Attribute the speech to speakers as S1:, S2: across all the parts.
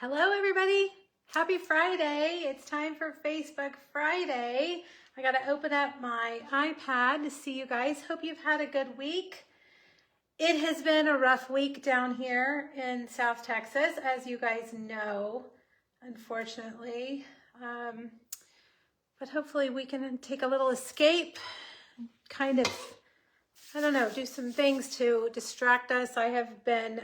S1: Hello everybody, happy Friday. It's time for Facebook Friday. I got to open up my iPad to see you guys. Hope you've had a good week. It has been a rough week down here in South Texas, as you guys know, unfortunately. But hopefully we can take a little escape, kind of, I don't know, do some things to distract us. I have been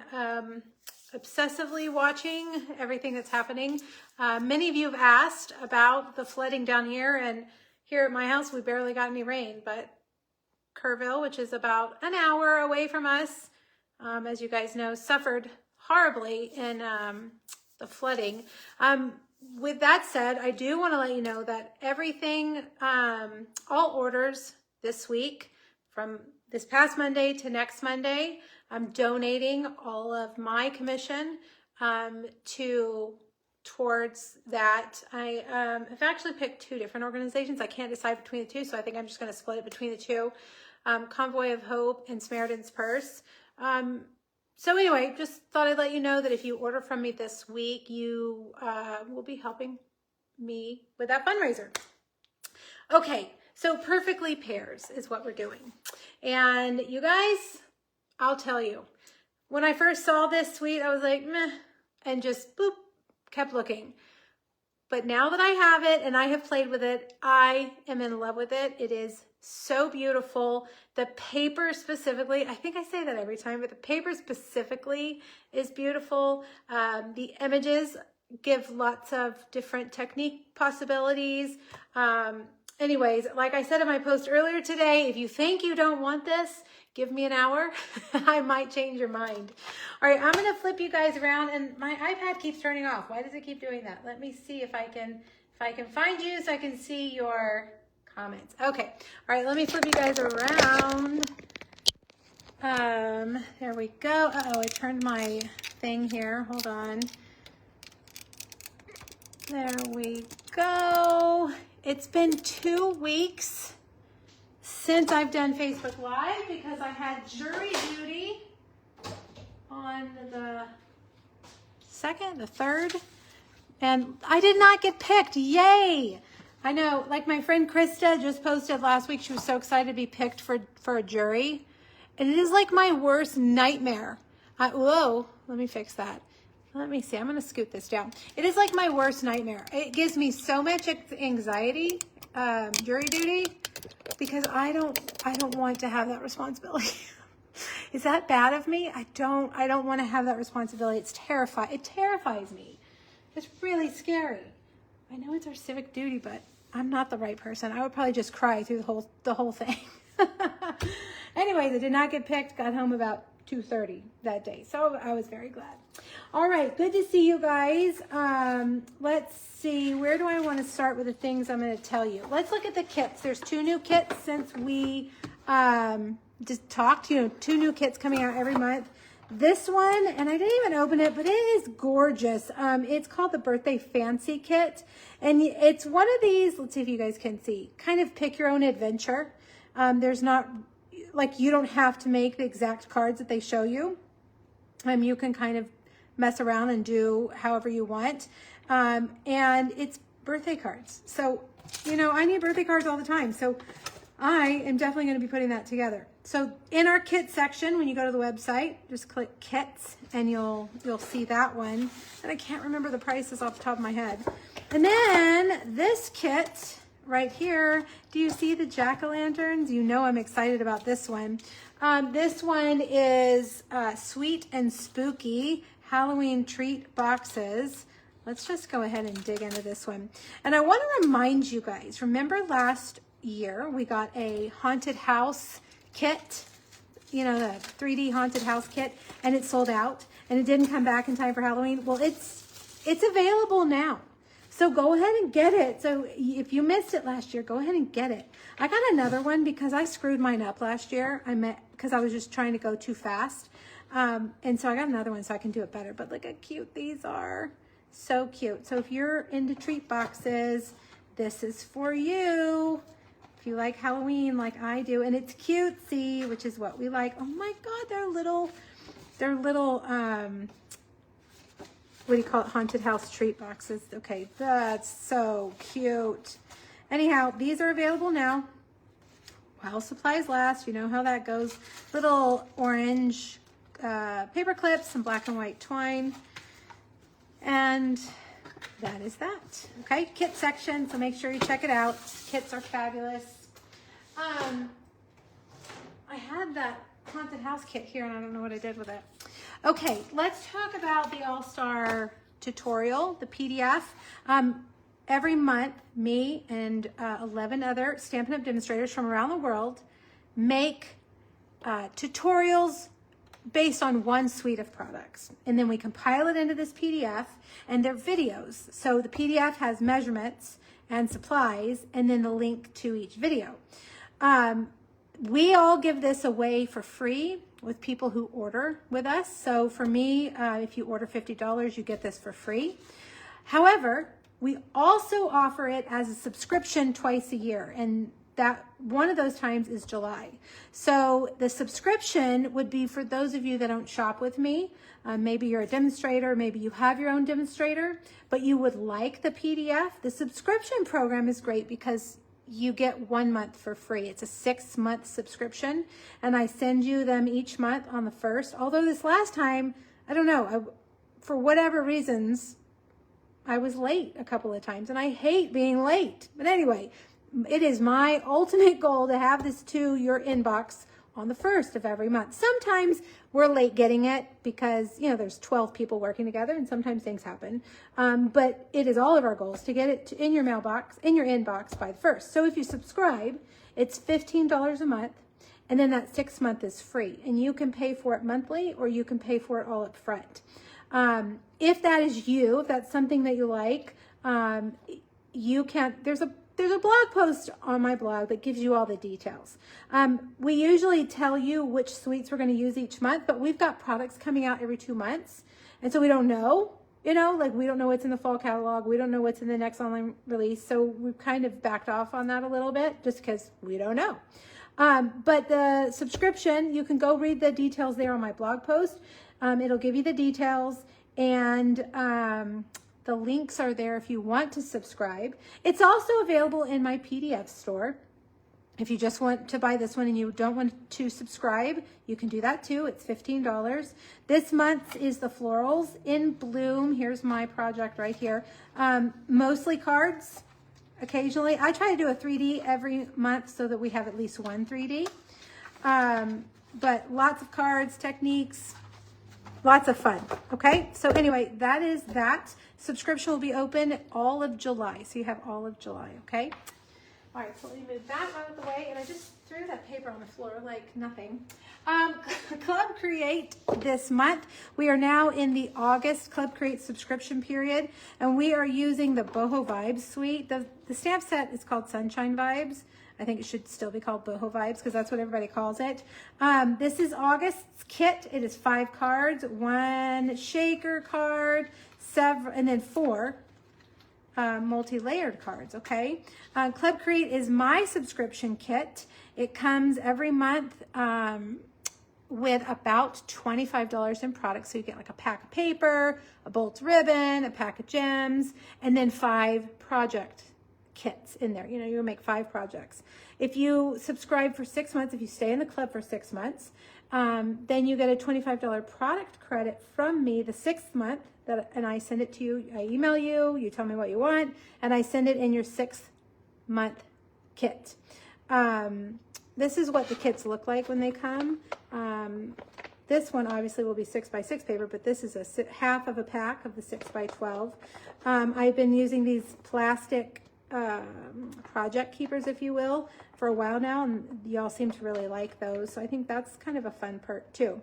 S1: obsessively watching everything that's happening. Many of you have asked about the flooding down here, and here at my house we barely got any rain, but Kerrville, which is about an hour away from us, as you guys know, suffered horribly in the flooding. With that said, I do want to let you know that everything, all orders this week from this past Monday to next Monday, I'm donating all of my commission towards that. I have actually picked two different organizations. I can't decide between the two, so I think I'm just going to split it between the two. Convoy of Hope and Samaritan's Purse. So anyway, just thought I'd let you know that if you order from me this week, you will be helping me with that fundraiser. Okay, so Perfectly Pears is what we're doing. And you guys, I'll tell you, when I first saw this sweet, I was like, meh, and just boop, kept looking. But now that I have it and I have played with it, I am in love with it. It is so beautiful. The paper specifically, I think I say that every time, but the paper specifically is beautiful. The images give lots of different technique possibilities. Anyways, like I said in my post earlier today, if you think you don't want this, give me an hour. I might change your mind. All right, I'm going to flip you guys around, and my iPad keeps turning off. Why does it keep doing that? Let me see if I can find you so I can see your comments. Okay. All right, let me flip you guys around. There we go. Uh-oh, I turned my thing here. Hold on. There we go. It's been 2 weeks since I've done Facebook Live because I had jury duty on the 2nd, the 3rd, and I did not get picked. Yay! I know, like my friend Krista just posted last week, she was so excited to be picked for a jury, and it is like my worst nightmare. Whoa, let me fix that. Let me see, I'm gonna scoot this down. It is like my worst nightmare. It gives me so much anxiety, jury duty, because I don't want to have that responsibility. Is that bad of me? I don't want to have that responsibility. It terrifies me. It's really scary. I know it's our civic duty, but I'm not the right person. I would probably just cry through the whole thing. Anyways, I did not get picked, got home about 2:30 that day. So I was very glad. All right, good to see you guys. Let's see, where do I want to start with the things I'm going to tell you? Let's look at the kits. There's 2 new kits since we just talked, 2 new kits coming out every month. This one, and I didn't even open it, but it is gorgeous. It's called the Birthday Fancy Kit, and it's one of these, let's see if you guys can see, kind of pick your own adventure. There's not, like, you don't have to make the exact cards that they show you. You can kind of mess around and do however you want. And it's birthday cards. So, I need birthday cards all the time. So I am definitely going to be putting that together. So in our kit section, when you go to the website, just click kits and you'll see that one. And I can't remember the prices off the top of my head. And then this kit right here, do you see the jack-o'-lanterns? You know I'm excited about this one. This one is Sweet and Spooky Halloween treat boxes. Let's just go ahead and dig into this one. And I want to remind you guys, remember last year we got a haunted house kit, the 3D haunted house kit, and it sold out and it didn't come back in time for Halloween. Well, it's available now. So go ahead and get it. So if you missed it last year, go ahead and get it. I got another one because I screwed mine up last year. Because I was just trying to go too fast. And so I got another one so I can do it better. But look how cute these are. So cute. So if you're into treat boxes, this is for you. If you like Halloween like I do. And it's cutesy, which is what we like. Oh my God, they're little what do you call it? Haunted house treat boxes. Okay, that's so cute. Anyhow, these are available now while supplies last. You know how that goes. Little orange paper clips, some black and white twine. And that is that. Okay, kit section, so make sure you check it out. Kits are fabulous. I had that haunted house kit here and I don't know what I did with it. Okay, let's talk about the All-Star tutorial, the PDF. Every month, me and 11 other Stampin' Up! Demonstrators from around the world make tutorials based on one suite of products. And then we compile it into this PDF, and they're videos. So the PDF has measurements and supplies, and then the link to each video. We all give this away for free with people who order with us. So for me, if you order $50, you get this for free. However, we also offer it as a subscription twice a year, and that one of those times is July. So the subscription would be for those of you that don't shop with me. Maybe you're a demonstrator, maybe you have your own demonstrator, but you would like the PDF. The subscription program is great because you get 1 month for free. It's a 6-month subscription, and I send you them each month on the 1st. Although this last time, I don't know, for whatever reasons, I was late a couple of times, and I hate being late. But anyway, it is my ultimate goal to have this to your inbox on the 1st of every month. Sometimes we're late getting it because, you know, there's 12 people working together and sometimes things happen. But it is all of our goals to get it in your mailbox, in your inbox by the 1st. So if you subscribe, it's $15 a month, and then that 6th month is free. And you can pay for it monthly or you can pay for it all up front. If that is you, if that's something that you like, you can, there's a blog post on my blog that gives you all the details. We usually tell you which suites we're going to use each month, but we've got products coming out every 2 months. And so we don't know, you know, like we don't know what's in the fall catalog. We don't know what's in the next online release. So we've kind of backed off on that a little bit just because we don't know. But the subscription, you can go read the details there on my blog post. It'll give you the details, and the links are there if you want to subscribe. It's also available in my PDF store. If you just want to buy this one and you don't want to subscribe, you can do that too. It's $15. This month is the Florals in Bloom. Here's my project right here. Mostly cards. Occasionally, I try to do a 3D every month so that we have at least one 3D. But lots of cards, techniques, lots of fun. Okay, so anyway, that is that. Subscription will be open all of July, so you have all of July. Okay. All right, so let me move that out of the way, and I just threw that paper on the floor like nothing. Club Create this month. We are now in the August Club Create subscription period, and we are using the Boho Vibes suite. The stamp set is called Sunshine Vibes. I think it should still be called Boho Vibes because that's what everybody calls it. This is August's kit. It is 5 cards, 1 shaker card, and then 4 multi-layered cards, okay? Club Create is my subscription kit. It comes every month with about $25 in products. So you get like a pack of paper, a bolt ribbon, a pack of gems, and then 5 project kits in there. You know, you make 5 projects. If you subscribe for 6 months, if you stay in the club for 6 months, then you get a $25 product credit from me the 6th month, and I send it to you. I email you, you tell me what you want, and I send it in your 6th month kit. This is what the kits look like when they come. This one obviously will be 6x6 paper, but this is a half of a pack of the 6x12. I've been using these plastic project keepers, if you will, for a while now, and y'all seem to really like those. So I think that's kind of a fun perk too.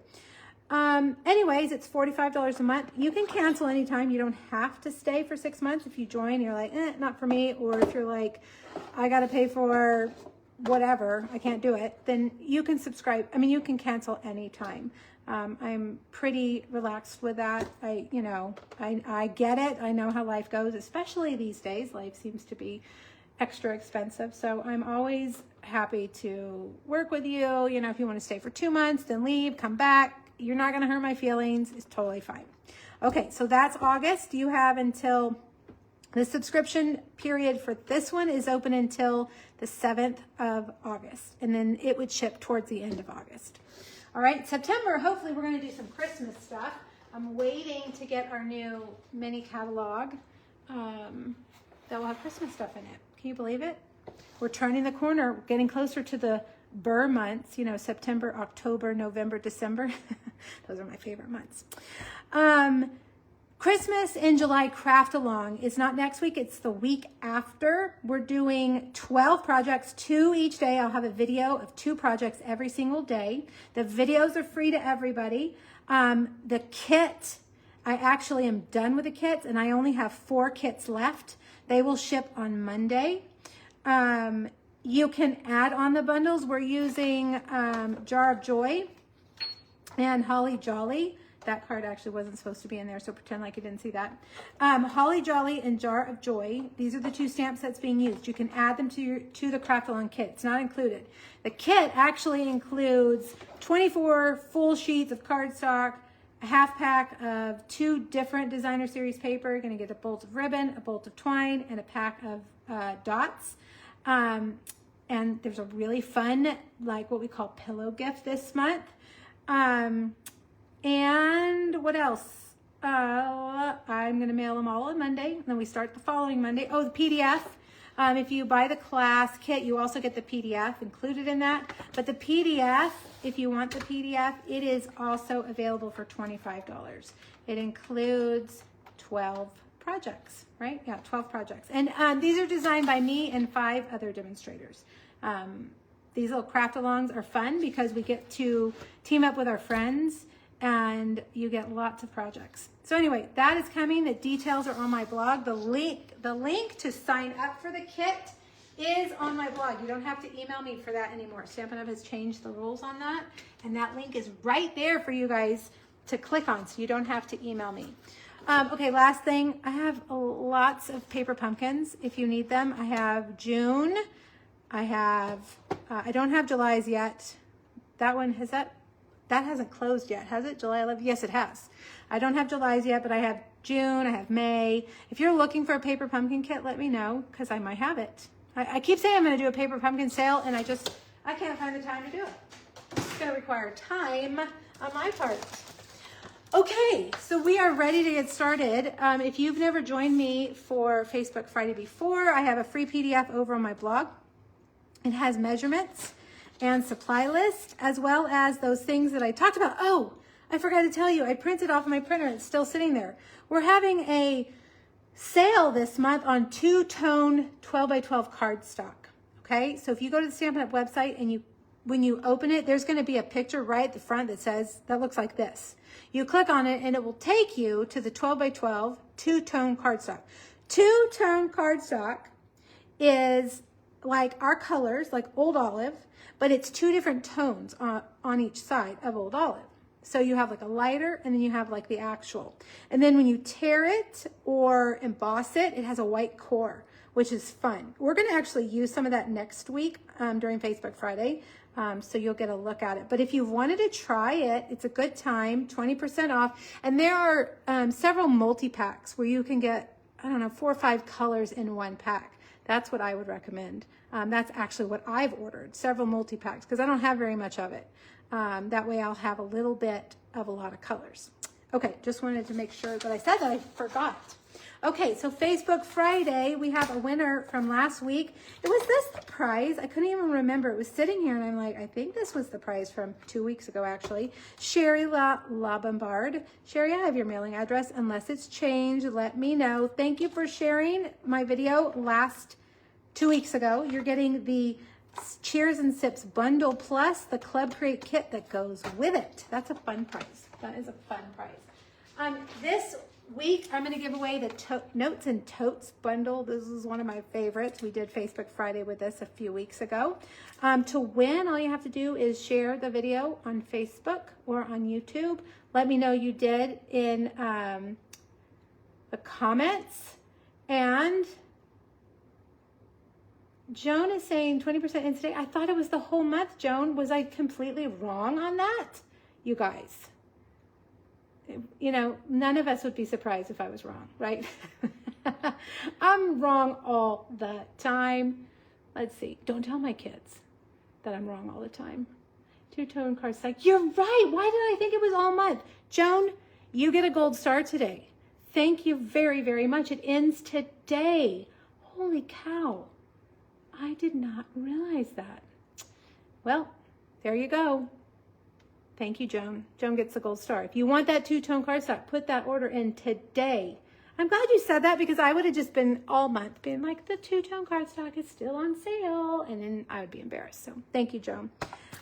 S1: Anyways, it's $45 a month. You can cancel anytime. You don't have to stay for 6 months. If you join, you're like, not for me. Or if you're like, I got to pay for whatever, I can't do it, then you can subscribe. I mean, you can cancel anytime. I'm pretty relaxed with that. I get it. I know how life goes, especially these days. Life seems to be extra expensive. So I'm always happy to work with you. You know, if you want to stay for 2 months, then leave, come back. You're not going to hurt my feelings. It's totally fine. Okay, so that's August. You have until the subscription period for this one is open until the 7th of August, and then it would ship towards the end of August. All right, September, hopefully we're going to do some Christmas stuff. I'm waiting to get our new mini catalog that will have Christmas stuff in it. Can you believe it? We're turning the corner, we're getting closer to the Burr months, you know, September, October, November, December. Those are my favorite months. Christmas in July craft along is not next week, it's the week after. We're doing 12 projects, 2 each day. I'll have a video of 2 projects every single day. The videos are free to everybody. The kit, I actually am done with the kits and I only have 4 kits left. They will ship on Monday. You can add on the bundles. We're using Jar of Joy and Holly Jolly. That card actually wasn't supposed to be in there, so pretend like you didn't see that. Holly Jolly and Jar of Joy. These are the 2 stamp sets being used. You can add them to the Craft Along kit. It's not included. The kit actually includes 24 full sheets of cardstock, a half pack of 2 different designer series paper. You're going to get a bolt of ribbon, a bolt of twine, and a pack of dots. And there's a really fun, like what we call pillow gift this month. And what else? I'm going to mail them all on Monday. And then we start the following Monday. Oh, the PDF. If you buy the class kit, you also get the PDF included in that. But the PDF, if you want the PDF, it is also available for $25. It includes 12 projects, right? Yeah, 12 projects. And these are designed by me and 5 other demonstrators. These little craft alongs are fun because we get to team up with our friends and you get lots of projects. So anyway, that is coming. The details are on my blog. The link to sign up for the kit is on my blog. You don't have to email me for that anymore. Stampin' Up! Has changed the rules on that. And that link is right there for you guys to click on, so you don't have to email me. Okay, last thing. I have lots of paper pumpkins if you need them. I have June. I don't have July's yet. That one, that hasn't closed yet, has it? July 11th? Yes, it has. I don't have July's yet, but I have June, I have May. If you're looking for a paper pumpkin kit, let me know, because I might have it. I keep saying I'm going to do a paper pumpkin sale, and I can't find the time to do it. It's going to require time on my part. Okay, so we are ready to get started. If you've never joined me for Facebook Friday before, I have a free PDF over on my blog. It has measurements and supply list, as well as those things that I talked about. Oh, I forgot to tell you, I printed off my printer. It's still sitting there. We're having a sale this month on 2-tone 12x12 cardstock. Okay, so if you go to the Stampin' Up! Website and when you open it, there's going to be a picture right at the front that looks like this. You click on it and it will take you to the 12x12 2-tone cardstock. 2-tone cardstock is like our colors, like Old Olive, but it's 2 different tones on each side of Old Olive. So you have like a lighter and then you have like the actual. And then when you tear it or emboss it, it has a white core, which is fun. We're going to actually use some of that next week during Facebook Friday. So you'll get a look at it. But if you wanted to try it, it's a good time, 20% off. And there are several multi-packs where you can get, 4 or 5 colors in one pack. That's what I would recommend. That's actually what I've ordered, several multi-packs, because I don't have very much of it. That way I'll have a little bit of a lot of colors. Okay, just wanted to make sure that I said that. I forgot. Okay, so Facebook Friday, we have a winner from last week. Was this the prize? I couldn't even remember. It was sitting here, and I'm like, I think this was the prize from 2 weeks ago, actually. Sherry La Bombard. Sherry, I have your mailing address. Unless it's changed, let me know. Thank you for sharing my video 2 weeks ago. You're getting the Cheers and Sips bundle plus the Club Create kit that goes with it. That's a fun prize. That is a fun prize. This week, I'm going to give away the Notes and Totes bundle. This is one of my favorites. We did Facebook Friday with this a few weeks ago. To win, all you have to do is share the video on Facebook or on YouTube. Let me know you did in the comments. And Joan is saying 20% in today. I thought it was the whole month, Joan. Was I completely wrong on that? You guys. you know, none of us would be surprised if I was wrong, right? I'm wrong all the time. Let's see. Don't tell my kids that I'm wrong all the time. Two-tone cardstock. You're right. Why did I think it was all month? Joan, you get a gold star today. Thank you very, very much. It ends today. Holy cow. I did not realize that. Well, there you go. Thank you, Joan. Joan gets the gold star. If you want that two-tone cardstock, put that order in today. I'm glad you said that because I would have just been all month being like, the two-tone cardstock is still on sale. And then I would be embarrassed. So thank you, Joan.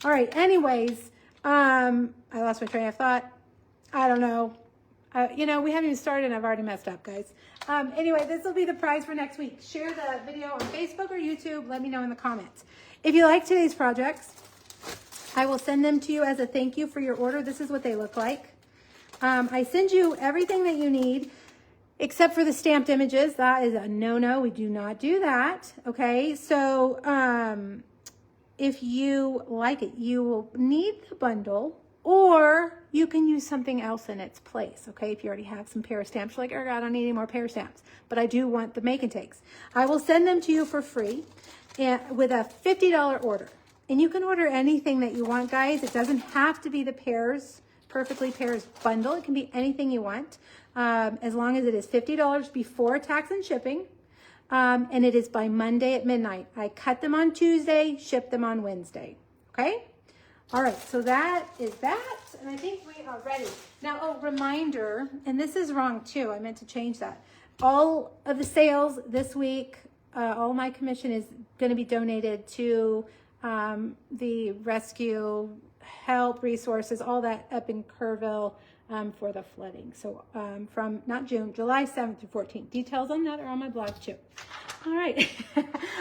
S1: All right. Anyways, I lost my train of thought. I don't know. You know, we haven't even started and I've already messed up, guys. Anyway, this will be the prize for next week. Share the video on Facebook or YouTube. Let me know in the comments. If you like today's projects, I will send them to you as a thank you for your order. This is what they look like. I send you everything that you need except for the stamped images. That is a no-no. We do not do that. Okay, so if you like it, you will need the bundle or you can use something else in its place. Okay, if you already have some Pears stamps, you're like, Erica, I don't need any more Pears stamps, but I do want the make and takes. I will send them to you for free and with a $50 order. And you can order anything that you want, guys. It doesn't have to be the Pears, Perfectly Pears bundle. It can be anything you want, as long as it is $50 before tax and shipping, and it is by Monday at midnight. I cut them on Tuesday, ship them on Wednesday, okay? All right, so that is that, and I think we are ready. Now, oh, reminder, and this is wrong too. I meant to change that. All of the sales this week, all my commission is going to be donated to the rescue, help, resources, all that up in Kerrville for the flooding. So from not June, July 7th through 14th. Details on that are on my blog too. All right.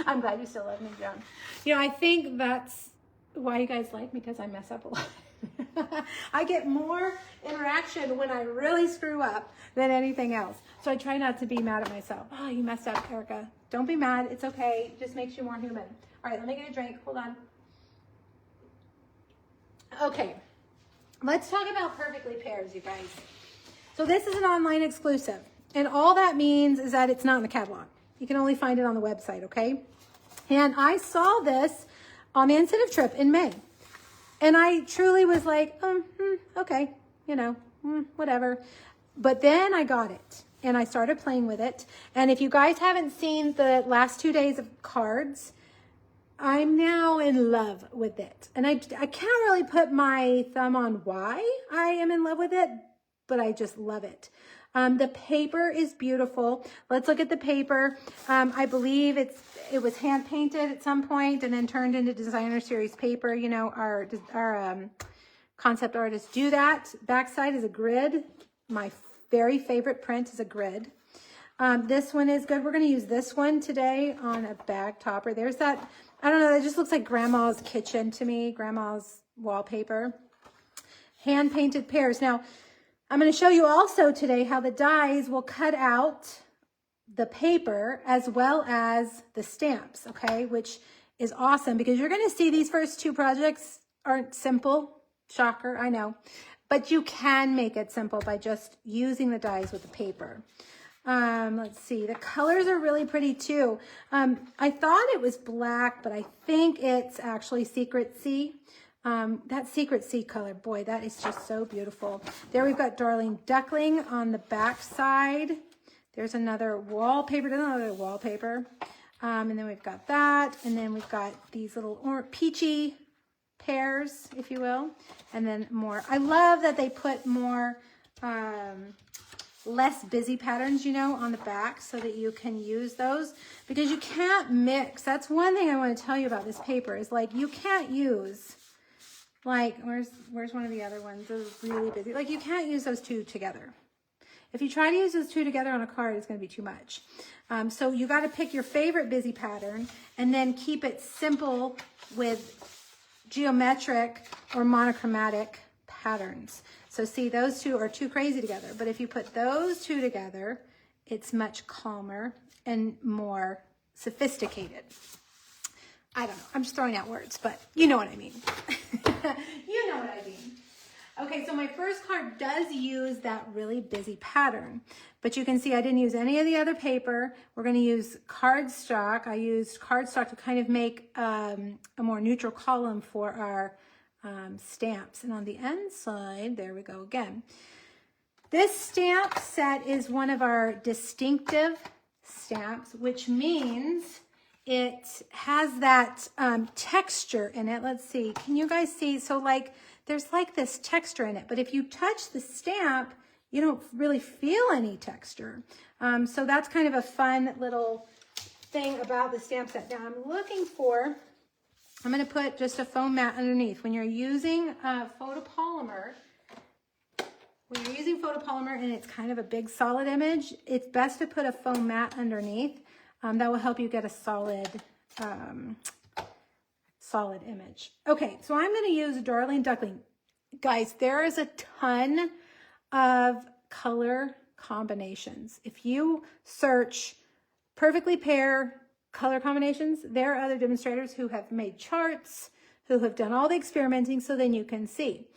S1: I'm glad you still love me, Joan. You know, I think that's why you guys like me, because I mess up a lot. I get more interaction when I really screw up than anything else. So I try not to be mad at myself. Oh, you messed up, Erica. Don't be mad. It's okay. It just makes you more human. All right, let me get a drink. Hold on. Okay, let's talk about Perfectly Pears, you guys. So this is an online exclusive, and all that means is that it's not in the catalog. You can only find it on the website, okay? And I saw this on the incentive trip in May, and I truly was like, okay, you know, whatever. But then I got it, and I started playing with it. And if you guys haven't seen the last 2 days of cards, I'm now in love with it. And I can't really put my thumb on why I am in love with it, but I just love it. The paper is beautiful. Let's look at the paper. I believe it was hand painted at some point and then turned into designer series paper. You know, our concept artists do that. Backside is a grid. My very favorite print is a grid. This one is good. We're going to use this one today on a bag topper. There's that, I don't know, it just looks like grandma's kitchen to me, grandma's wallpaper. Hand painted pears. Now, I'm going to show you also today how the dies will cut out the paper as well as the stamps, okay, which is awesome because you're going to see these first two projects aren't simple. Shocker, I know. But you can make it simple by just using the dies with the paper. Let's see, the colors are really pretty too. I thought it was black, but I think it's actually Secret Sea. That Secret Sea color, boy, that is just so beautiful. There we've got Darling Duckling on the back side. There's another wallpaper, another wallpaper. And then we've got that. And then we've got these little peachy pears, if you will. And then more. I love that they put more less busy patterns, you know, on the back so that you can use those because you can't mix. That's one thing I want to tell you about this paper is like you can't use like, where's one of the other ones? Those really busy. Like you can't use those two together. If you try to use those two together on a card, it's going to be too much. So you got to pick your favorite busy pattern and then keep it simple with geometric or monochromatic patterns. So see, those two are too crazy together. But if you put those two together, it's much calmer and more sophisticated. I don't know. I'm just throwing out words, but you know what I mean. You know what I mean. Okay, so my first card does use that really busy pattern, but you can see I didn't use any of the other paper. We're going to use cardstock. I used cardstock to kind of make a more neutral column for our stamps. And on the inside, there we go again. This stamp set is one of our distinctive stamps, which means it has that texture in it. Let's see, can you guys see? So like, there's like this texture in it, but if you touch the stamp, you don't really feel any texture. So that's kind of a fun little thing about the stamp set. Now I'm looking for, I'm gonna put just a foam mat underneath. When you're using photopolymer, and it's kind of a big solid image, it's best to put a foam mat underneath. That will help you get a solid image. Okay, so I'm going to use Darling Duckling. Guys, there is a ton of color combinations. If you search perfectly pair color combinations, there are other demonstrators who have made charts, who have done all the experimenting, so then you can see.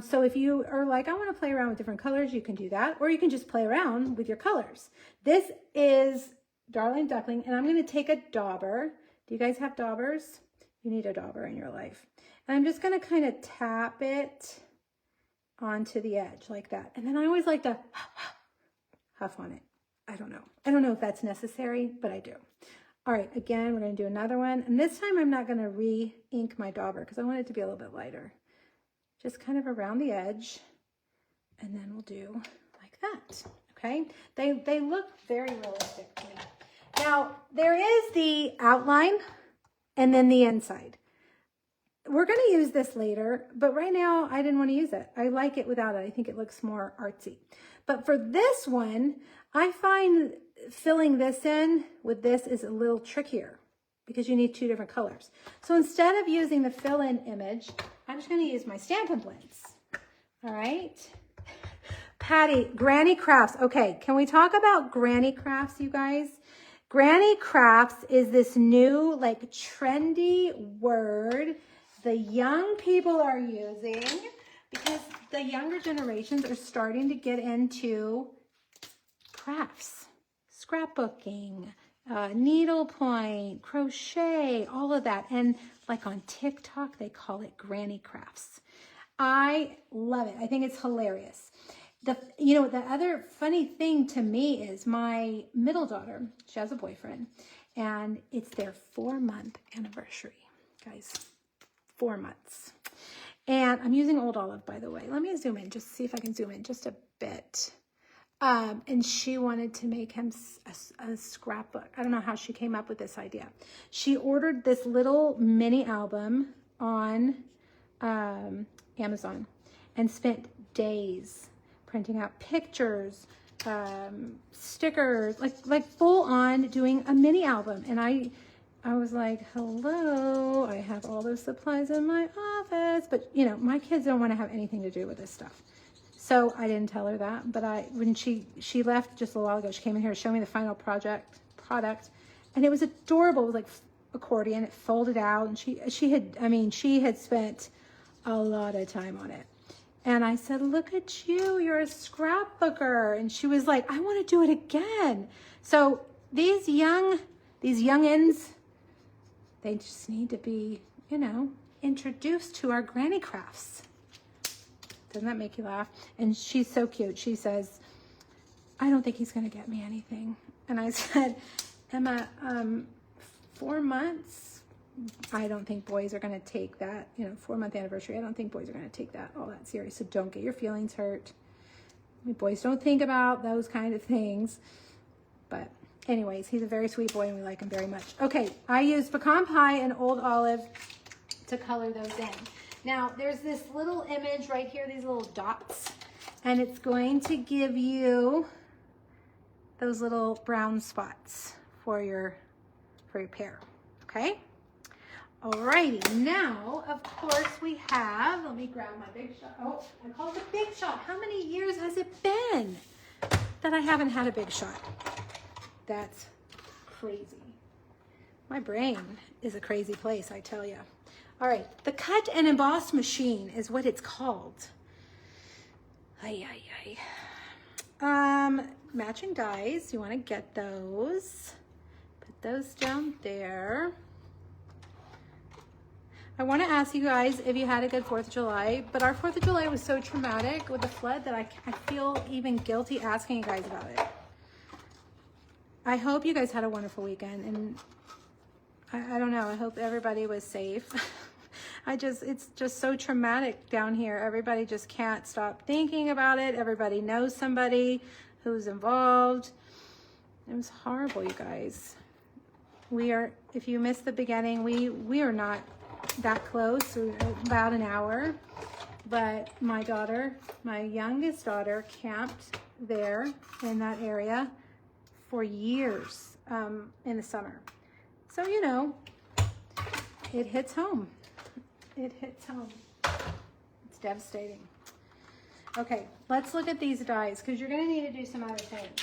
S1: So if you are like, I want to play around with different colors, you can do that, or you can just play around with your colors. This is Darling Duckling, and I'm going to take a dauber. Do you guys have daubers? You need a dauber in your life. And I'm just going to kind of tap it onto the edge like that. And then I always like to huff on it. I don't know if that's necessary, but I do. All right, again, we're going to do another one. And this time I'm not going to re-ink my dauber because I want it to be a little bit lighter. Just kind of around the edge. And then we'll do like that. Okay, they look very realistic to me. Now, there is the outline and then the inside. We're going to use this later, but right now I didn't want to use it. I like it without it. I think it looks more artsy. But for this one, I find filling this in with this is a little trickier because you need two different colors. So instead of using the fill-in image, I'm just going to use my Stampin' Blends. All right. Patty, Granny Crafts. Okay, can we talk about Granny Crafts, you guys? Granny Crafts is this new, like, trendy word the young people are using because the younger generations are starting to get into crafts, scrapbooking, needlepoint, crochet, all of that. And like on TikTok, they call it Granny Crafts. I love it. I think it's hilarious. The other funny thing to me is my middle daughter, she has a boyfriend, and it's their 4-month anniversary, guys, 4 months. And I'm using Old Olive, by the way. Let me zoom in, just see if I can zoom in just a bit. And she wanted to make him a scrapbook. I don't know how she came up with this idea. She ordered this little mini album on Amazon and spent days printing out pictures, stickers, like full on doing a mini album. And I was like, hello, I have all those supplies in my office. But you know, my kids don't want to have anything to do with this stuff. So I didn't tell her that, but when she left just a while ago, she came in here to show me the final product, and it was adorable. It was like accordion, it folded out, and she had spent a lot of time on it. And I said, look at you, you're a scrapbooker. And she was like, I want to do it again. So these youngins, they just need to be, introduced to our Granny Crafts. Doesn't that make you laugh? And she's so cute. She says, I don't think he's going to get me anything. And I said, Emma, 4 months, I don't think boys are going to take that, 4-month anniversary. I don't think boys are going to take that all that serious. So don't get your feelings hurt. I mean, boys don't think about those kind of things. But anyways, he's a very sweet boy and we like him very much. Okay, I used pecan pie and Old Olive to color those in. Now, there's this little image right here, these little dots, and it's going to give you those little brown spots for your pear, okay? Alrighty, now, of course, we have, let me grab my Big Shot. Oh, I call it a Big Shot. How many years has it been that I haven't had a Big Shot? That's crazy. My brain is a crazy place, I tell you. All right, the cut and emboss machine is what it's called. Ay, ay, ay. Matching dies, you want to get those. Put those down there. I want to ask you guys if you had a good 4th of July, but our 4th of July was so traumatic with the flood that I feel even guilty asking you guys about it. I hope you guys had a wonderful weekend, and I don't know, I hope everybody was safe. It's just so traumatic down here. Everybody just can't stop thinking about it. Everybody knows somebody who's involved. It was horrible, you guys. If you missed the beginning, we are not that close. We're about an hour, but my youngest daughter camped there in that area for years in the summer. So, you know, it hits home. It hits home. It's devastating. Okay, let's look at these dies because you're going to need to do some other things.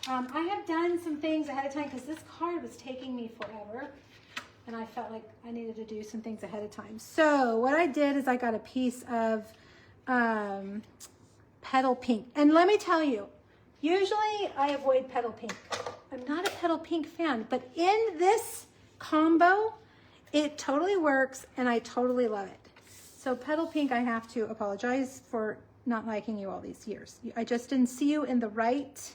S1: I have done some things ahead of time because this card was taking me forever, and I felt like I needed to do some things ahead of time. So what I did is I got a piece of petal pink. And let me tell you, usually I avoid petal pink. I'm not a petal pink fan, but in this combo, it totally works, and I totally love it. So petal pink, I have to apologize for not liking you all these years. I just didn't see you in the right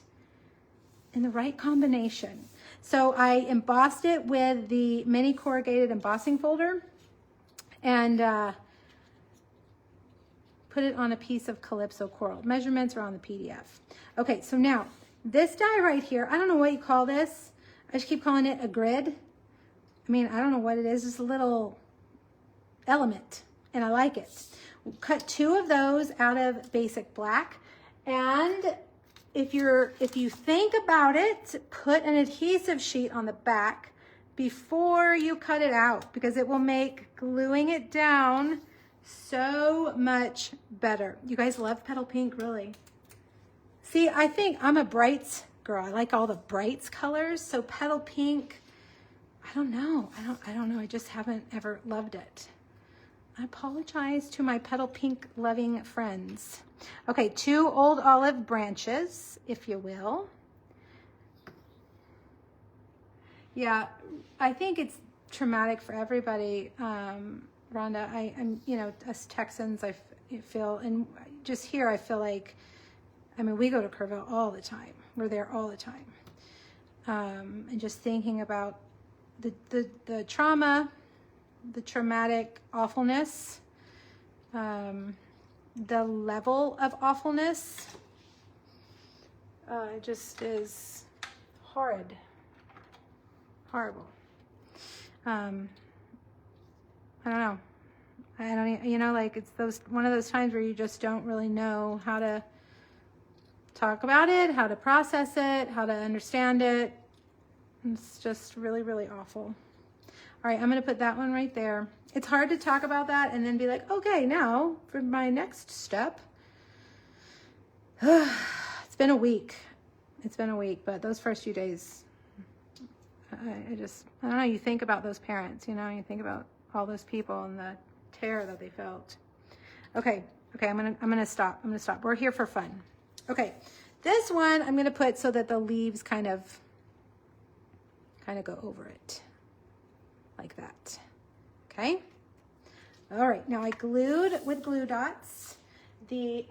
S1: combination. So I embossed it with the mini corrugated embossing folder and put it on a piece of Calypso coral. Measurements are on the PDF. Okay, so now this die right here, I don't know what you call this. I just keep calling it a grid. I mean, I don't know what it is. It's a little element, and I like it. We'll cut 2 of those out of basic black. And if you think about it, put an adhesive sheet on the back before you cut it out, because it will make gluing it down so much better. You guys love petal pink, really? See, I think I'm a brights girl. I like all the brights colors. So petal pink, I don't know. I don't know. I just haven't ever loved it. I apologize to my petal pink loving friends. Okay, 2 old olive branches, if you will. Yeah, I think it's traumatic for everybody, Rhonda. I'm, you know, us Texans, I feel, and just here, I feel like, I mean, we go to Kerrville all the time. We're there all the time. And just thinking about the trauma, the traumatic awfulness, the level of awfulness, just is horrid, horrible. I don't know. I don't, you know, like it's one of those times where you just don't really know how to talk about it, how to process it, how to understand it. It's just really, really awful. All right, I'm going to put that one right there. It's hard to talk about that and then be like, okay, now for my next step. It's been a week. It's been a week, but those first few days, I don't know, you think about those parents, you know, you think about all those people and the terror that they felt. Okay, I'm gonna stop. We're here for fun. Okay, this one I'm gonna put so that the leaves kind of go over it. Like that. Okay. All right. Now I glued with glue dots the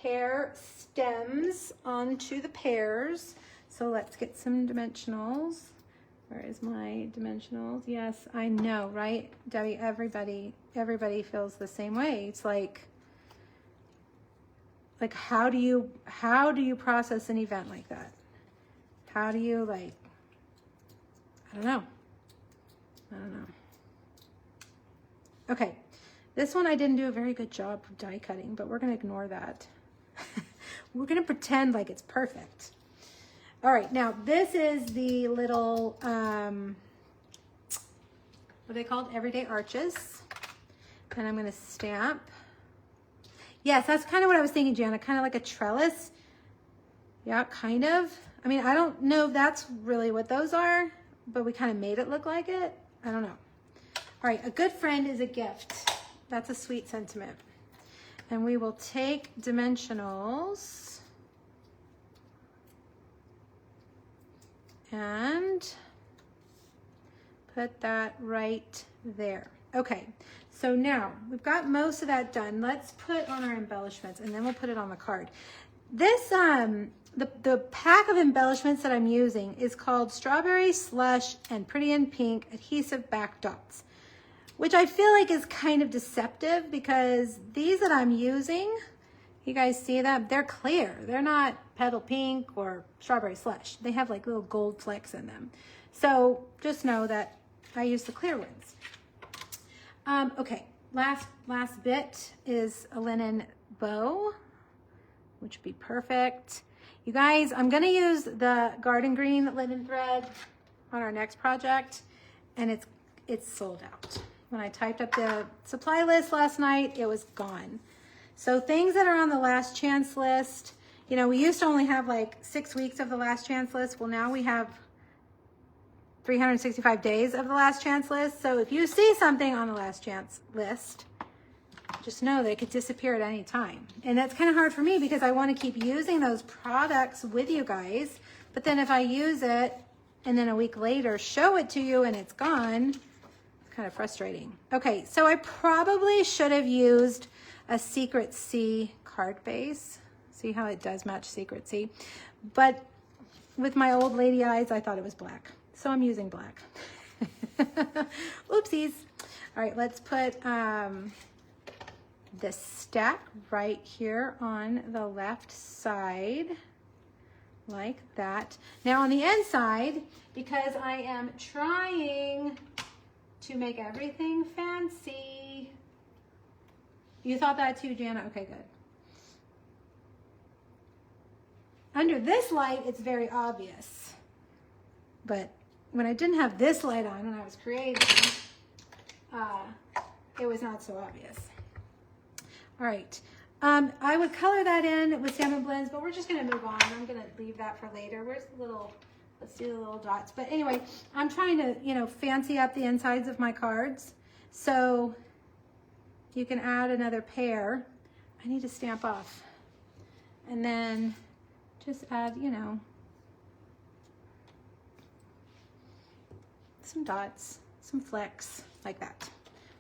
S1: pear stems onto the pears. So let's get some dimensionals. Where is my dimensionals? Yes, I know, right? Debbie, everybody feels the same way. It's like how do you process an event like that? How do you I don't know. Okay, this one I didn't do a very good job of die cutting, but we're gonna ignore that. We're gonna pretend like it's perfect. All right, now this is the little, what are they called? Everyday arches. And I'm gonna stamp. Yes, that's kind of what I was thinking, Jana, kind of like a trellis. Yeah, kind of. I mean, I don't know if that's really what those are, but we kind of made it look like it. I don't know. All right, a good friend is a gift. That's a sweet sentiment. And we will take dimensionals and put that right there. Okay, so now we've got most of that done. Let's put on our embellishments and then we'll put it on the card. This, the pack of embellishments that I'm using is called Strawberry Slush and Pretty in Pink Adhesive Back Dots, which I feel like is kind of deceptive because these that I'm using, you guys see them? They're clear. They're not petal pink or strawberry slush. They have like little gold flecks in them. So just know that I use the clear ones. Okay, last bit is a linen bow, which would be perfect. You guys, I'm gonna use the garden green linen thread on our next project, and it's sold out. When I typed up the supply list last night, it was gone. So things that are on the last chance list, you know, we used to only have like 6 weeks of the last chance list. Well, now we have 365 days of the last chance list. So if you see something on the last chance list, just know that it could disappear at any time. And that's kind of hard for me because I want to keep using those products with you guys. But then if I use it and then a week later show it to you and it's gone, it's kind of frustrating. Okay, so I probably should have used a Secret C card base. See how it does match Secret C? But with my old lady eyes, I thought it was black. So I'm using black. Oopsies. All right, let's put this stack right here on the left side, like that. Now on the inside, because I am trying to make everything fancy. You thought that too, Jana? Okay, good. Under this light, it's very obvious. But when I didn't have this light on when I was creating, it was not so obvious. All right. I would color that in with Salmon Blends, but we're just going to move on. I'm going to leave that for later. Where's the little, let's do the little dots. But anyway, I'm trying to, you know, fancy up the insides of my cards. So you can add another pair. I need to stamp off. And then just add, you know, some dots, some flecks like that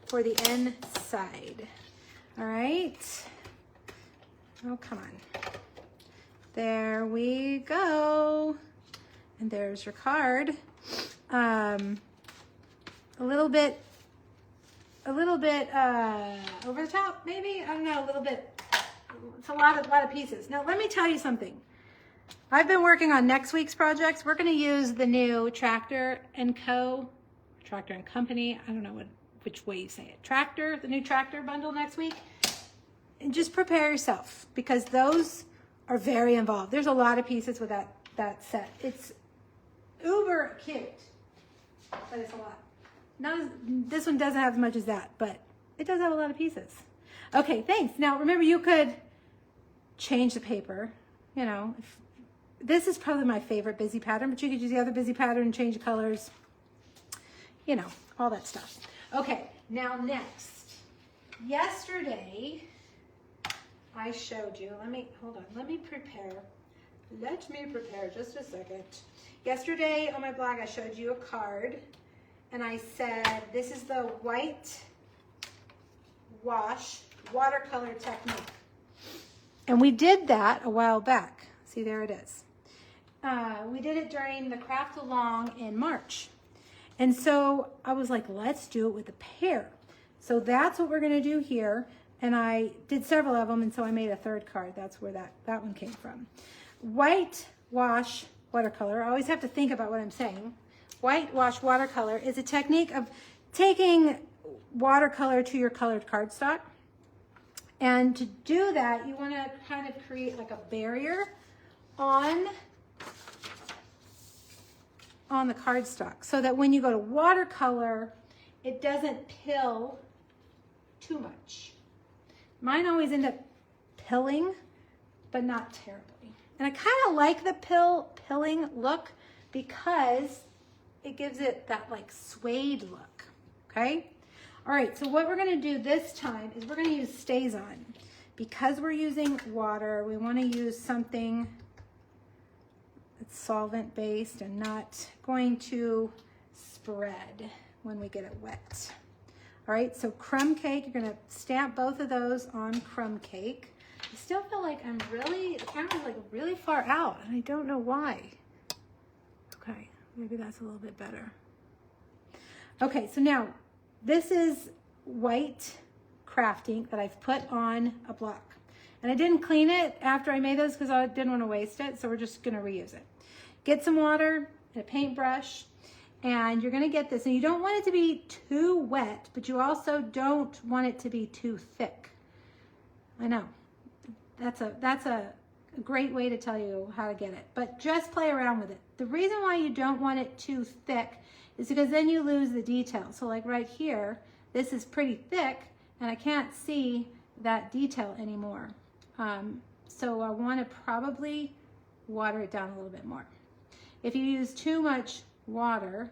S1: for the inside. All right. Oh, come on. There we go. And there's your card. A little bit over the top, maybe? I don't know, a little bit. It's a lot of pieces. Now, let me tell you something. I've been working on next week's projects. We're going to use the new Tractor & Co. Tractor & Company. I don't know which way you say it. Tractor, the new Tractor bundle next week. And just prepare yourself because those are very involved. There's a lot of pieces with that set. It's uber cute, but it's a lot. This one doesn't have as much as that, but it does have a lot of pieces. Okay, thanks. Now, remember, you could change the paper. You know, this is probably my favorite busy pattern, but you could use the other busy pattern and change the colors. You know, all that stuff. Okay, now next. Yesterday, I showed you, hold on, let me prepare just a second. Yesterday on my blog, I showed you a card and I said, this is the white wash watercolor technique. And we did that a while back. See, there it is. We did it during the craft along in March. And so I was like, let's do it with a pair. So that's what we're gonna do here. And I did several of them, and so I made a third card. That's where that one came from. White wash watercolor. I always have to think about what I'm saying. White wash watercolor is a technique of taking watercolor to your colored cardstock. And to do that, you want to kind of create like a barrier on the cardstock so that when you go to watercolor, it doesn't pill too much. Mine always end up pilling, but not terribly. And I kind of like the pilling look because it gives it that like suede look, okay? All right, so what we're gonna do this time is we're gonna use StazOn. because we're using water, we want to use something that's solvent based and not going to spread when we get it wet. All right, so crumb cake, you're gonna stamp both of those on crumb cake. I still feel like I'm really, the camera's like really far out and I don't know why. Okay, maybe that's a little bit better. Okay, so now this is white craft ink that I've put on a block. And I didn't clean it after I made this because I didn't want to waste it, so we're just gonna reuse it. Get some water and a paintbrush, and you're gonna get this, and you don't want it to be too wet, but you also don't want it to be too thick. I know, that's a great way to tell you how to get it, but just play around with it. The reason why you don't want it too thick is because then you lose the detail. So like right here, this is pretty thick, and I can't see that detail anymore. So I want to probably water it down a little bit more. If you use too much water,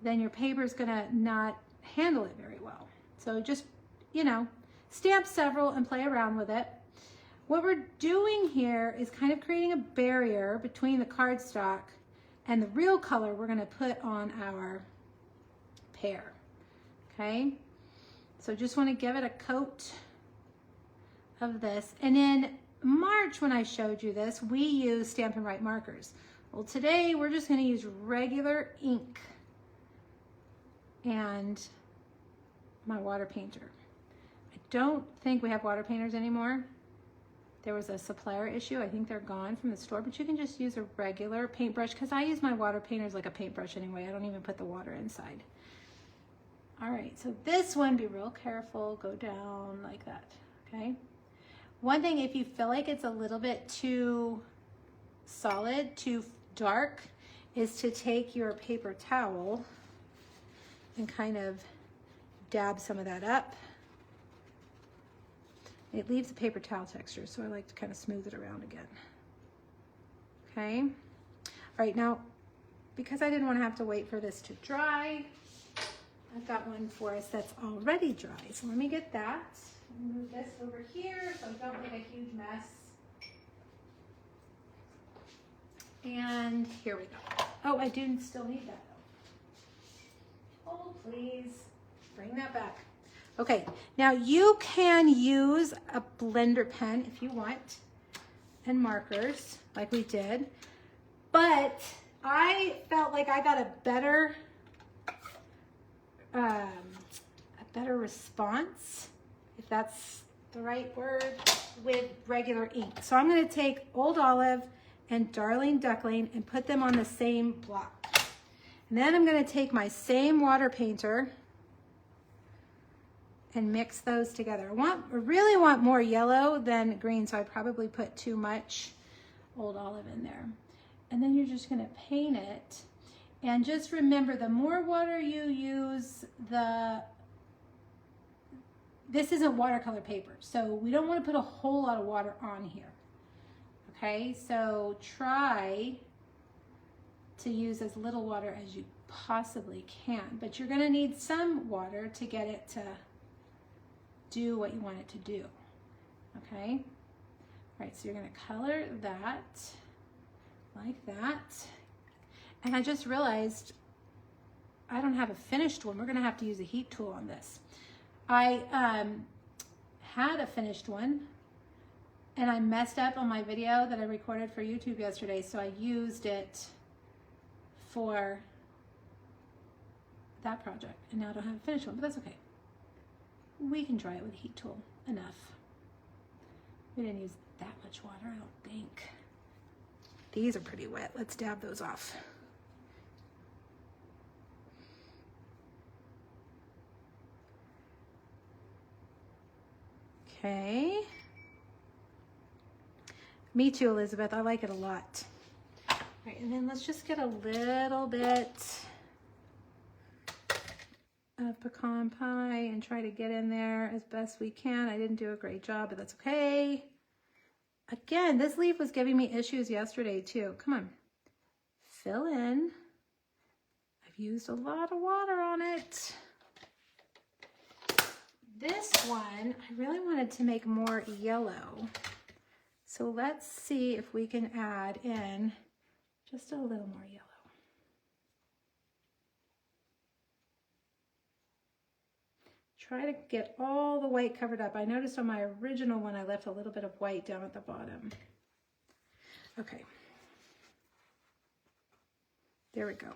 S1: then your paper is going to not handle it very well. So just, you know, stamp several and play around with it. What we're doing here is kind of creating a barrier between the cardstock and the real color we're going to put on our pear. Okay, so just want to give it a coat of this. And in March, when I showed you this, we used Stampin' Write markers. Well, today we're just going to use regular ink and my water painter. I don't think we have water painters anymore. There was a supplier issue. I think they're gone from the store, but you can just use a regular paintbrush because I use my water painters like a paintbrush anyway. I don't even put the water inside. All right, so this one, be real careful, go down like that, okay? One thing, if you feel like it's a little bit too solid, too dark, is to take your paper towel and kind of dab some of that up. It leaves the paper towel texture, so I like to kind of smooth it around again. Okay, all right, now, because I didn't want to have to wait for this to dry, I've got one for us that's already dry. So let me get that. Move this over here so I don't make a huge mess. And here we go. Oh, I do still need that though. Oh, please bring that back. Okay, now you can use a blender pen if you want and markers like we did, but I felt like I got a better response, if that's the right word, with regular ink. So I'm going to take Old Olive and Darling Duckling and put them on the same block. And then I'm going to take my same water painter and mix those together. I really want more yellow than green, so I probably put too much Old Olive in there. And then you're just going to paint it. And just remember, the more water you use, this isn't watercolor paper, so we don't want to put a whole lot of water on here. Okay, so try to use as little water as you possibly can, but you're going to need some water to get it to do what you want it to do. Okay, all right, so you're going to color that like that. And I just realized I don't have a finished one. We're going to have to use a heat tool on this. I had a finished one and I messed up on my video that I recorded for YouTube yesterday, so I used it for that project, and now I don't have a finished one, but that's okay. We can dry it with a heat tool enough. We didn't use that much water, I don't think. These are pretty wet. Let's dab those off. Okay. Me too, Elizabeth. I like it a lot. All right, and then let's just get a little bit of pecan pie and try to get in there as best we can. I didn't do a great job, but that's okay. Again, this leaf was giving me issues yesterday too. Come on, fill in. I've used a lot of water on it. This one, I really wanted to make more yellow. So let's see if we can add in just a little more yellow. Try to get all the white covered up. I noticed on my original one, I left a little bit of white down at the bottom. Okay. There we go.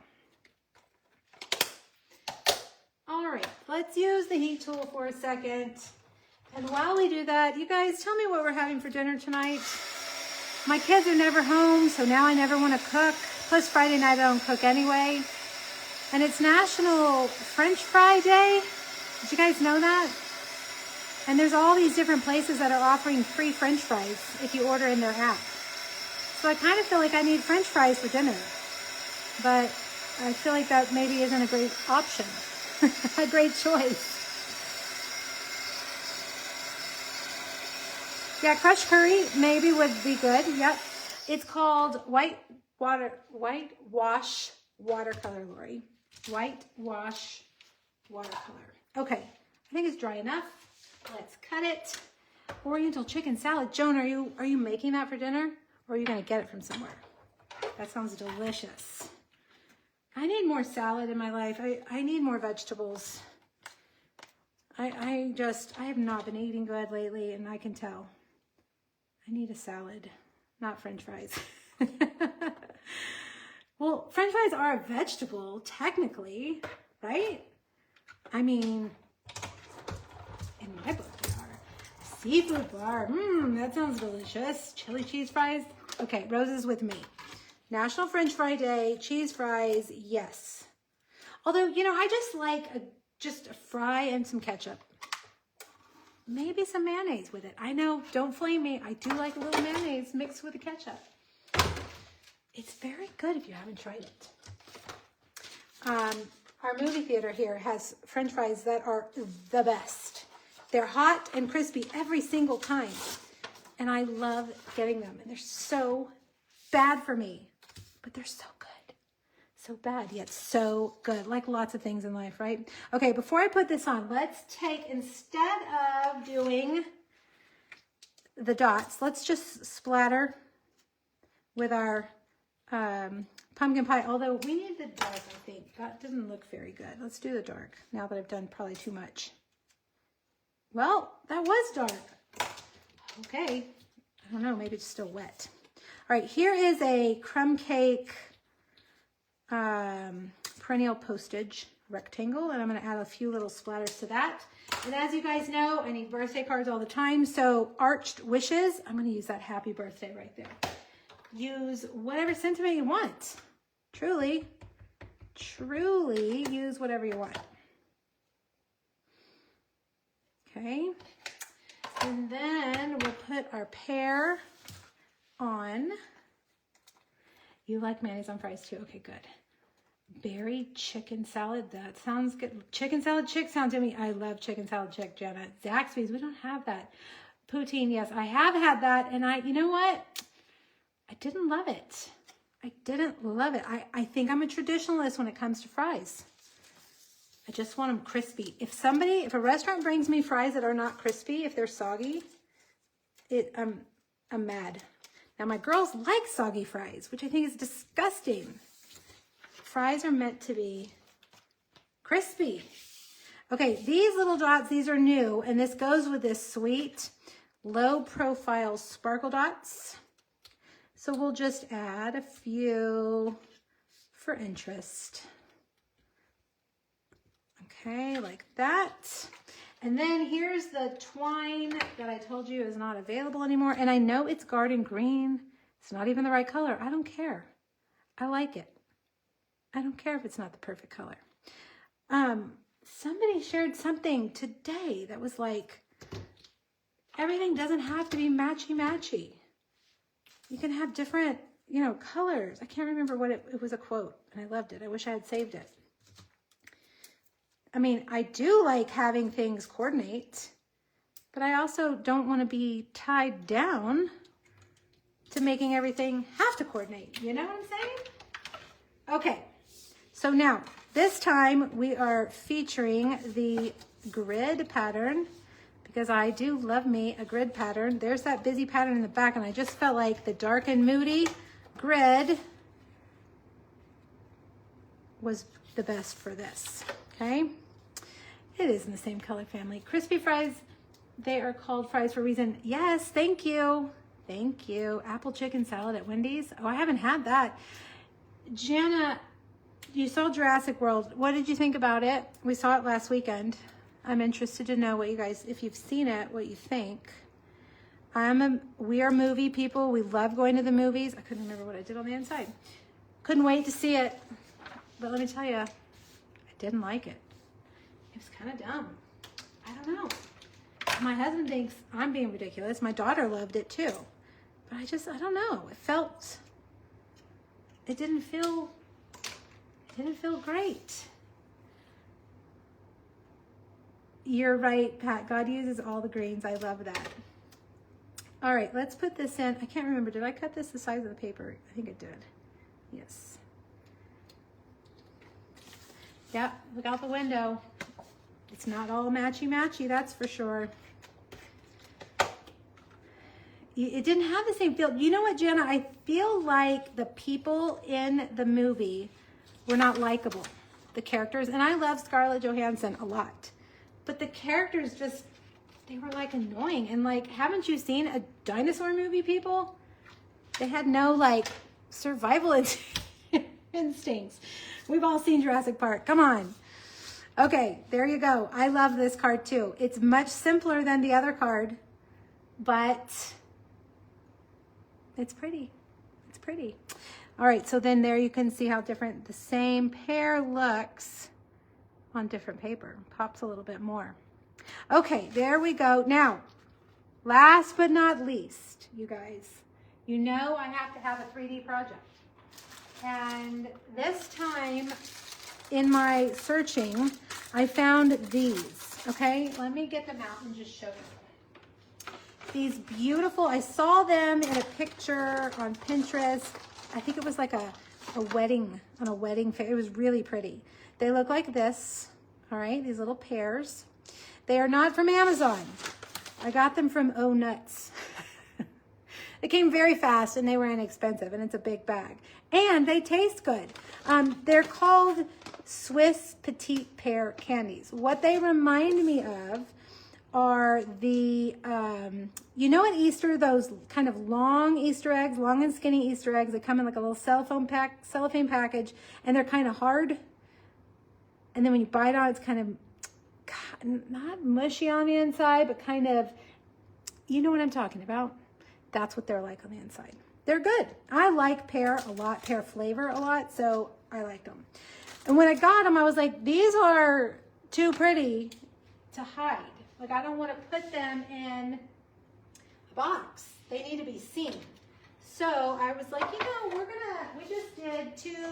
S1: All right, let's use the heat tool for a second. And while we do that, you guys tell me what we're having for dinner tonight. My kids are never home, so now I never want to cook. Plus Friday night I don't cook anyway. And it's National French Fry Day. Did you guys know that? And there's all these different places that are offering free French fries if you order in their app. So I kind of feel like I need French fries for dinner. But I feel like that maybe isn't a great option. A great choice. Yeah, crushed curry maybe would be good. Yep. It's called whitewash watercolor, Lori. Whitewash watercolor. Okay, I think it's dry enough. Let's cut it. Oriental chicken salad. Joan, are you making that for dinner? Or are you gonna get it from somewhere? That sounds delicious. I need more salad in my life. I need more vegetables. I have not been eating good lately, and I can tell. I need a salad, not French fries. Well, French fries are a vegetable, technically, right? I mean, in my book they are. Seafood bar, that sounds delicious. Chili cheese fries. Okay, Rose is with me. National French Fry Day, cheese fries, yes. Although, you know, I just like just a fry and some ketchup. Maybe some mayonnaise with it. I know, don't flame me. I do like a little mayonnaise mixed with the ketchup. It's very good if you haven't tried it. Our movie theater here has French fries that are the best. They're hot and crispy every single time. And I love getting them. And they're so bad for me. But they're so good. So bad, yet so good. Like lots of things in life, right? Okay, before I put this on, let's take, instead of doing the dots, let's just splatter with our pumpkin pie. Although we need the dark, I think. That didn't look very good. Let's do the dark, now that I've done probably too much. Well, that was dark. Okay, I don't know, maybe it's still wet. All right, here is a crumb cake perennial postage rectangle, and I'm going to add a few little splatters to that. And as you guys know, I need birthday cards all the time, so arched wishes, I'm going to use that happy birthday right there. Use whatever sentiment you want. Truly use whatever you want. Okay, and then we'll put our pear on. You like mayonnaise on fries too? Okay, good. Berry chicken salad. That sounds good. Chicken salad chick sounds to me. I love chicken salad chick, Jenna. Zaxby's, we don't have that. Poutine, yes, I have had that, and you know what? I didn't love it. I didn't love it. I think I'm a traditionalist when it comes to fries. I just want them crispy. If a restaurant brings me fries that are not crispy, if they're soggy, I'm mad. Now my girls like soggy fries, which I think is disgusting. Fries are meant to be crispy. Okay, these little dots, these are new, and this goes with this sweet, low profile sparkle dots. So we'll just add a few for interest. Okay, like that. And then here's the twine that I told you is not available anymore. And I know it's garden green. It's not even the right color. I don't care. I like it. I don't care if it's not the perfect color. Somebody shared something today that was like, everything doesn't have to be matchy-matchy. You can have different, colors. I can't remember what it was, a quote, and I loved it. I wish I had saved it. I mean, I do like having things coordinate, but I also don't want to be tied down to making everything have to coordinate. You know what I'm saying? Okay, so now this time we are featuring the grid pattern because I do love me a grid pattern. There's that busy pattern in the back, and I just felt like the dark and moody grid was the best for this, okay? It is in the same color family. Crispy fries, they are called fries for a reason. Yes, thank you. Thank you. Apple chicken salad at Wendy's. Oh, I haven't had that. Jana, you saw Jurassic World. What did you think about it? We saw it last weekend. I'm interested to know what you guys, if you've seen it, what you think. We are movie people. We love going to the movies. I couldn't remember what I did on the inside. Couldn't wait to see it. But let me tell you, I didn't like it. It was kind of dumb. I don't know. My husband thinks I'm being ridiculous. My daughter loved it too. But I don't know. It didn't feel great. You're right, Pat. God uses all the grains. I love that. All right, let's put this in. I can't remember. Did I cut this the size of the paper? I think it did. Yes. Yep, look out the window. It's not all matchy-matchy, that's for sure. It didn't have the same feel. You know what, Jana? I feel like the people in the movie were not likable, the characters. And I love Scarlett Johansson a lot. But the characters just, they were like annoying. And like, haven't you seen a dinosaur movie, people? They had no like survival instincts. We've all seen Jurassic Park. Come on. Okay, there you go. I love this card too. It's much simpler than the other card, but it's pretty. It's pretty. All right, so then there you can see how different the same pair looks on different paper. Pops a little bit more. Okay, there we go. Now, last but not least, you guys, you know I have to have a 3D project. And this time in my searching, I found these, okay? Let me get them out and just show you. These beautiful, I saw them in a picture on Pinterest. I think it was like a wedding, on a wedding fair. It was really pretty. They look like this, all right? These little pears. They are not from Amazon. I got them from Oh Nuts. They came very fast and they were inexpensive, and it's a big bag. And they taste good. They're called Swiss Petite Pear candies. What they remind me of are the, you know at Easter, those kind of long Easter eggs, long and skinny Easter eggs that come in like a little cellophane package, and they're kind of hard. And then when you bite on it, it's kind of not mushy on the inside, but kind of, you know what I'm talking about? That's what they're like on the inside. They're good. I like pear a lot, pear flavor a lot, so I like them. And when I got them, I was like, these are too pretty to hide. Like, I don't want to put them in a box. They need to be seen. So I was like, you know, we just did two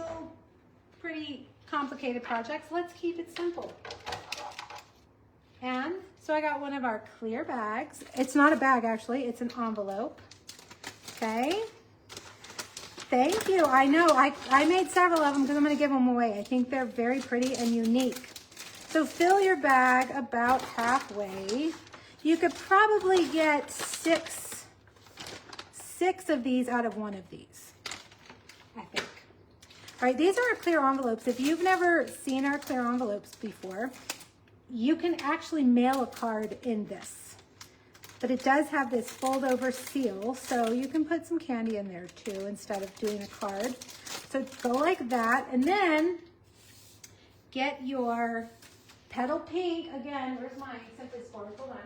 S1: pretty complicated projects. Let's keep it simple. And so I got one of our clear bags. It's not a bag, actually. It's an envelope. Okay. Thank you. I know. I made several of them because I'm going to give them away. I think they're very pretty and unique. So fill your bag about halfway. You could probably get six of these out of one of these, I think. All right, these are our clear envelopes. If you've never seen our clear envelopes before, you can actually mail a card in this. But it does have this fold over seal, so you can put some candy in there too instead of doing a card. So go like that, and then get your Petal Pink. Again, where's mine? Simply Sport. Hold on.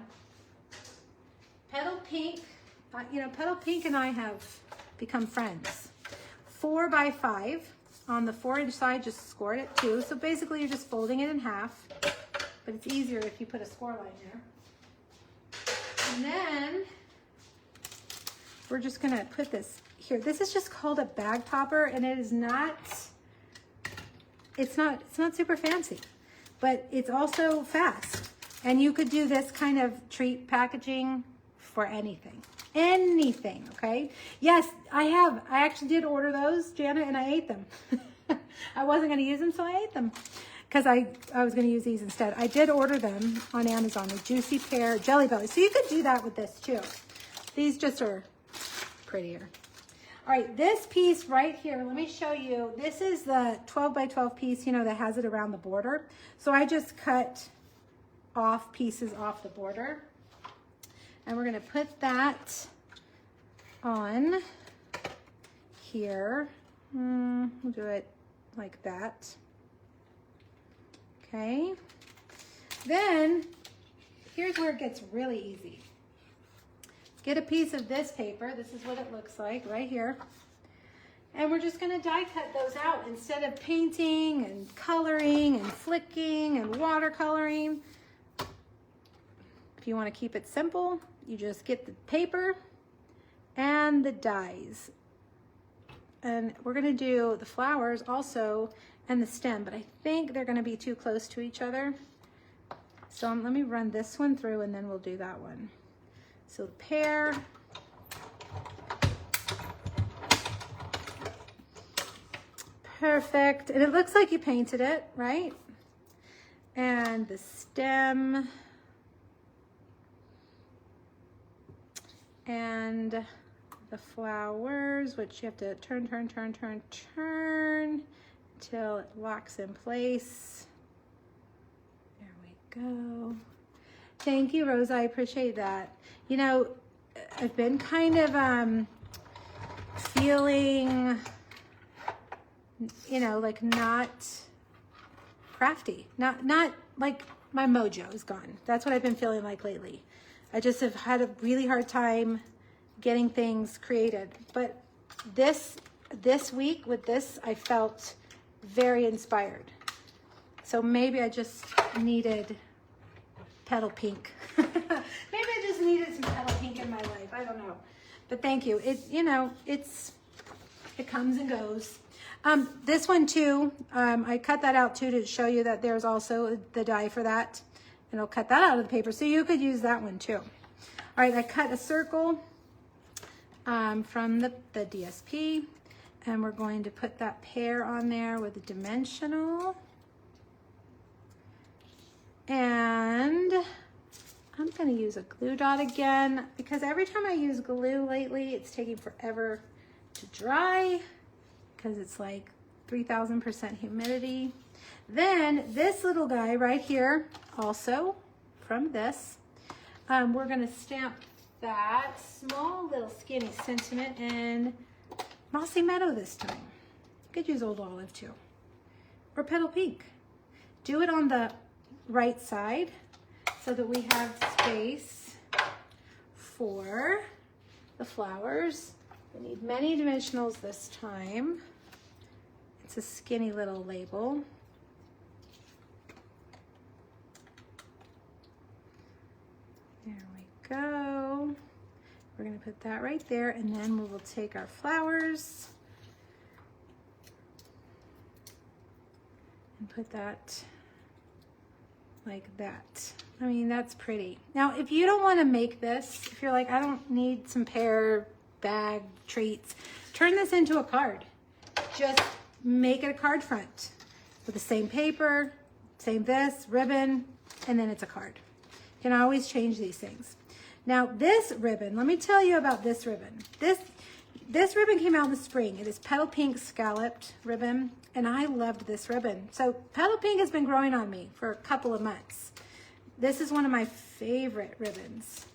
S1: Petal Pink. You know, Petal Pink and I have become friends. 4x5. On the 4-inch side, just score it at 2. So basically, you're just folding it in half. But it's easier if you put a score line there. And then we're just going to put this here. This is just called a bag popper, and it is not, it's not super fancy, but it's also fast. And you could do this kind of treat packaging for anything. Anything, okay? Yes, I actually did order those, Jana, and I ate them. I wasn't going to use them, so I ate them. because I was going to use these instead. I did order them on Amazon, the Juicy Pear Jelly Belly. So you could do that with this too. These just are prettier. All right, this piece right here, let me show you. This is the 12 by 12 piece, you know, that has it around the border. So I just cut off pieces off the border. And we're going to put that on here. We'll do it like that. Okay. Then here's where it gets really easy. Get a piece of this paper. This is what it looks like right here. And we're just going to die cut those out instead of painting and coloring and flicking and watercoloring. If you want to keep it simple, you just get the paper and the dies. And we're going to do the flowers also and the stem, but I think they're going to be too close to each other. So let me run this one through and then we'll do that one. So the pear. Perfect. And it looks like you painted it, right? And the stem. And the flowers, which you have to turn until it locks in place. There we go. Thank you, Rosa. I appreciate that. You know, I've been kind of feeling, you know, like not crafty. Not like my mojo is gone. That's what I've been feeling like lately. I just have had a really hard time getting things created. But this week with this, I felt very inspired. So maybe I just needed petal pink. Maybe I just needed some petal pink in my life. I don't know. But thank you. It, you know, it comes and goes. This one too, I cut that out too to show you that there's also the die for that. And I'll cut that out of the paper. So you could use that one too. All right, I cut a circle from the DSP. And we're going to put that pear on there with a dimensional. And I'm going to use a glue dot again because every time I use glue lately, it's taking forever to dry because it's like 3000% humidity. Then this little guy right here, also from this, we're going to stamp that small little skinny sentiment in Mossy Meadow this time. You could use Old Olive too, or Petal Pink. Do it on the right side so that we have space for the flowers. We need many dimensionals this time. It's a skinny little label. There we go. We're going to put that right there, and then we will take our flowers and put that like that. I mean, that's pretty. Now, if you don't want to make this, if you're like, I don't need some pear bag treats, turn this into a card. Just make it a card front with the same paper, same this, ribbon, and then it's a card. You can always change these things. Now, this ribbon, let me tell you about this ribbon. This ribbon came out in the spring. It is Petal Pink scalloped ribbon, and I loved this ribbon. So Petal Pink has been growing on me for a couple of months. This is one of my favorite ribbons.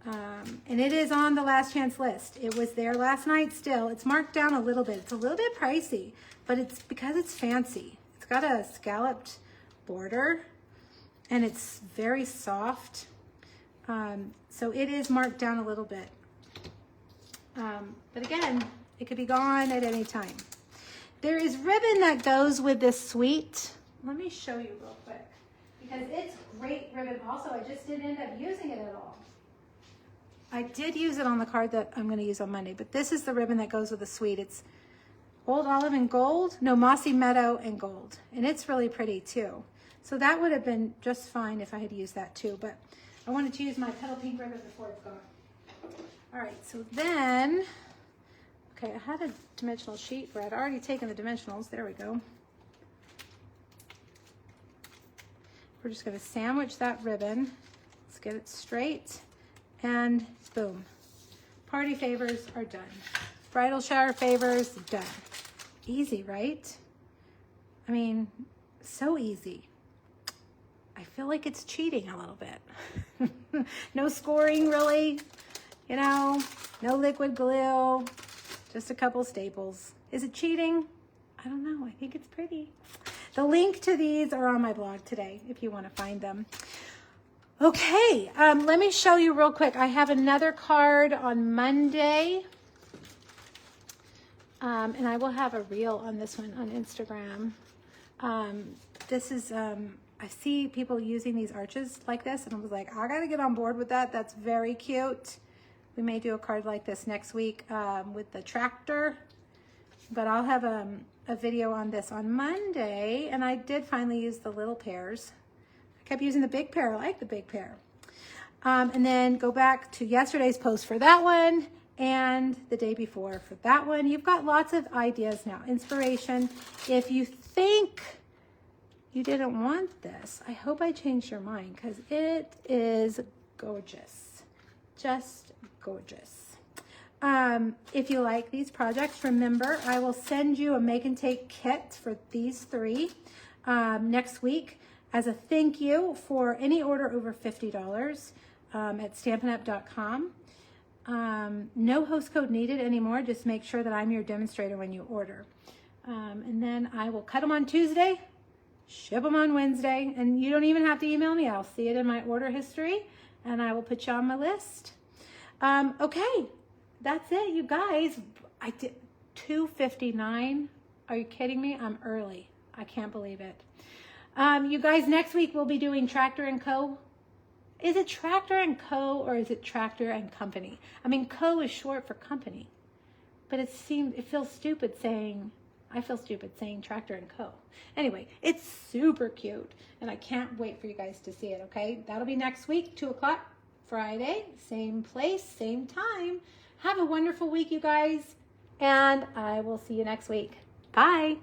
S1: And it is on the last chance list. It was there last night still. It's marked down a little bit. It's a little bit pricey, but it's because it's fancy. It's got a scalloped border, and it's very soft. So it is marked down a little bit. But again, it could be gone at any time. There is ribbon that goes with this suite. Let me show you real quick because it's great ribbon also. I just didn't end up using it at all. I did use it on the card that I'm going to use on Monday, but this is the ribbon that goes with the suite. It's Old Olive and gold, no, Mossy Meadow and gold. And it's really pretty too. So that would have been just fine if I had used that too, but I wanted to use my Petal Pink ribbon before it's gone. All right, so then, okay, I had a dimensional sheet where I'd already taken the dimensionals. There we go. we're just gonna sandwich that ribbon. Let's get it straight, and boom. Party favors are done. Bridal shower favors, done. Easy, right? I mean, so easy. I feel like it's cheating a little bit. No scoring, really. You know, no liquid glue, just a couple staples. Is it cheating? I don't know. I think it's pretty. The link to these are on my blog today if you want to find them. Okay, let me show you real quick. I have another card on Monday. And I will have a reel on this one on Instagram. This is, I see people using these arches like this, and I was like, I gotta get on board with that. That's very cute. We may do a card like this next week with the tractor, but I'll have a video on this on Monday. And I did finally use the little pears. I kept using the big pear. I like the big pear. And then go back to yesterday's post for that one and the day before for that one. You've got lots of ideas now, inspiration. If you think you didn't want this, I hope I changed your mind, because it is gorgeous, just gorgeous. If you like these projects, remember, I will send you a make and take kit for these three next week as a thank you for any order over $50 at stampinup.com. No host code needed anymore. Just make sure that I'm your demonstrator when you order. And then I will cut them on Tuesday, ship them on Wednesday, and you don't even have to email me. I'll see it in my order history, and I will put you on my list. Okay, that's it, you guys. I did $2.59. Are you kidding me? I'm early. I can't believe it. You guys, next week we'll be doing Tractor & Co. Is it Tractor & Co. or is it Tractor & Company? I mean, Co. is short for company, but it feels stupid saying, I feel stupid saying Tractor & Co. Anyway, it's super cute, and I can't wait for you guys to see it, okay? That'll be next week, 2 o'clock, Friday, same place, same time. Have a wonderful week, you guys, and I will see you next week. Bye.